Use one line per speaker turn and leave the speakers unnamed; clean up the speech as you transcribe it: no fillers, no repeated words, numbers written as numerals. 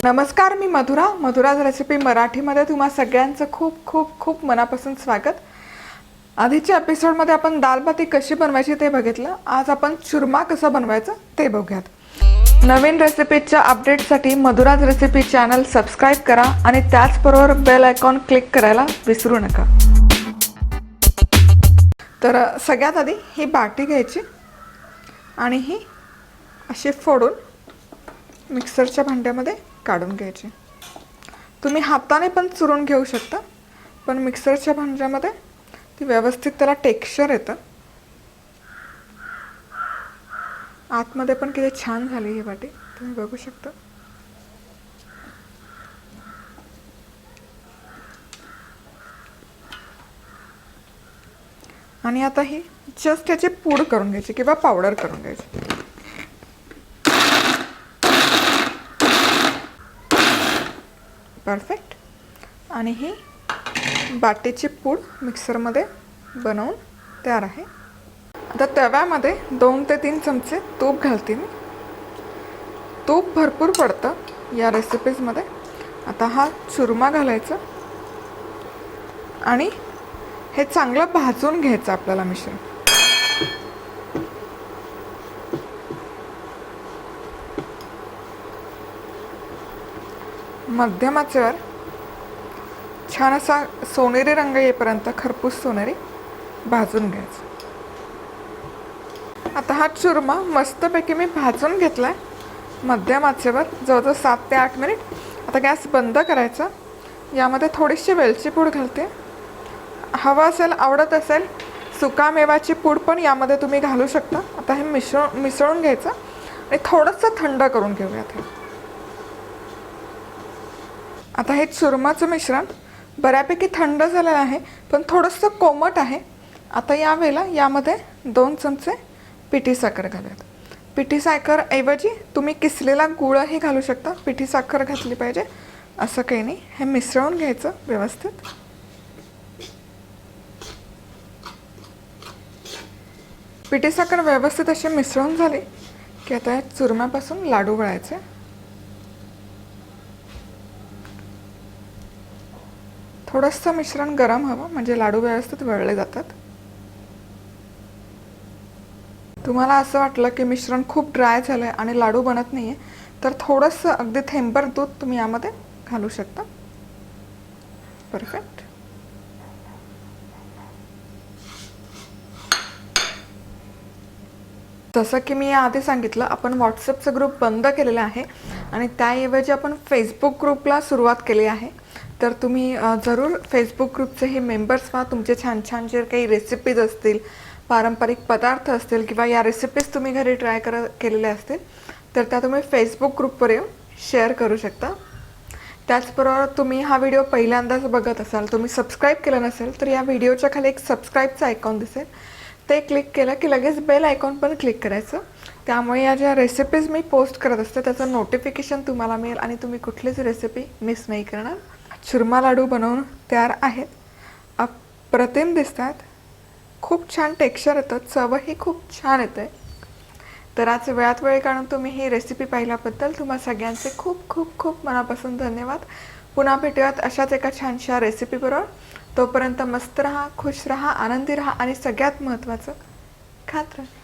नमस्कार, मी मधुराज रेसिपी मराठीमध्ये तुम्हा सगळ्यांचं खूप खूप खूप मनापासून स्वागत। आधीच्या एपिसोडमध्ये आपण दाल बाटी कशी बनवायची ते बघितलं। आज आपण चुरमा कसा बनवायचा ते बघूयात। नवीन रेसिपीच्या अपडेटसाठी मधुराज रेसिपी चॅनल सबस्क्राइब करा आणि त्याचबरोबर बेल आयकॉन क्लिक करायला विसरू नका। तर सगळ्यात आधी ही बाटी घ्यायची आणि ही अशी फोडून मिक्सरच्या भांड्यामध्ये काढून घ्यायची। तुम्ही हाताने पण चुरून घेऊ शकता, पण मिक्सरच्या भांड्यामध्ये ती व्यवस्थित त्याला टेक्स्चर येतं। आतमध्ये पण किती छान झाली ही बाटी तुम्ही बघू शकता। आणि आता ही जस्ट याची पूड करून घ्यायची किंवा पावडर करून घ्यायची। परफेक्ट। आणि ही बाटीची पूड मिक्सरमध्ये बनवून तयार आहे। आता तव्यामध्ये 2 ते 3 चमचे तूप घालते मी। तूप भरपूर पडतं या रेसिपीजमध्ये। आता हा चुरमा घालायचा आणि हे चांगलं भाजून घ्यायचं आपल्याला मिश्रण। मध्यम आचेवर छान असा सोनेरी रंग येईपर्यंत खरपूस सोनेरी भाजून घ्यायचं। आता हा चुरमा मस्तपैकी मी भाजून घेतलाय मध्यम आचेवर जवळजवळ 7 ते 8 मिनिट। आता गॅस बंद करायचा। यामध्ये थोडीशी वेलची पूड घालते। हवा असेल, आवडत असेल सुकामेवाची पूड पण यामध्ये तुम्ही घालू शकता। आता हे मिसळून घ्यायचं आणि थोडंसं थंड करून घेऊयात। आता हे चुरमाचं मिश्रण बऱ्यापैकी थंड झालेलं आहे, पण थोडंसं कोमट आहे। आता यावेळेला यामध्ये 2 चमचे पिठी साखर घालूयात। पिठी साखर ऐवजी तुम्ही किसलेला गुळही घालू शकता। पिठी साखर घातली पाहिजे असं काही नाही। हे मिसळून घ्यायचं व्यवस्थित। पिठी साखर व्यवस्थित अशी मिसळून झाली की आता चुरम्यापासून लाडू वळायचे। थोडंसं मिश्रण गरम हवं म्हणजे लाडू व्यवस्थित वळले जातात। तुम्हाला असं वाटलं की मिश्रण खूप ड्राय झालंय आणि लाडू बनत नाहीये तर थोडंसं अगदी थेंबर दूध तुम्ही यामध्ये घालू शकता। परफेक्ट। जसं की मी आधी सांगितलं, आपण व्हॉट्सअपचा ग्रुप बंद केलेला आहे आणि त्याऐवजी आपण फेसबुक ग्रुपला सुरुवात केली आहे। तर तुम्ही जरूर फेसबुक ग्रुपचे हे मेंबर्स व्हा। तुमचे छान छान जे काही रेसिपीज असतील, पारंपरिक पदार्थ असतील किंवा या रेसिपीज तुम्ही घरी ट्राय केलेल्या असतील तर त्या तुम्ही फेसबुक ग्रुपवर येऊन शेअर करू शकता। त्याचबरोबर तुम्ही हा व्हिडिओ पहिल्यांदाच बघत असाल, तुम्ही सबस्क्राईब केलं नसेल तर या व्हिडिओच्या खाली एक सबस्क्राईबचं आयकॉन दिसेल, ते क्लिक केलं की लगेच बेल आयकॉन पण क्लिक करायचं। त्यामुळे या ज्या रेसिपीज मी पोस्ट करत असते त्याचं नोटिफिकेशन तुम्हाला मिळेल आणि तुम्ही कुठलीच रेसिपी मिस नाही करणार। चुरमा लाडू बनवून तयार आहेत। अप्रतिम दिसतात, खूप छान टेक्स्चर येतं, चवही खूप छान येते। तर आज वेळात वेळ काढून तुम्ही ही रेसिपी पाहिल्याबद्दल तुम्हा सगळ्यांचे खूप खूप खूप मनापासून धन्यवाद। पुन्हा भेटूयात अशाच एका छानशा रेसिपी बरोबर। तोपर्यंत मस्त रहा, खुश रहा, आनंदी रहा आणि सगळ्यात महत्त्वाचं खात रहा।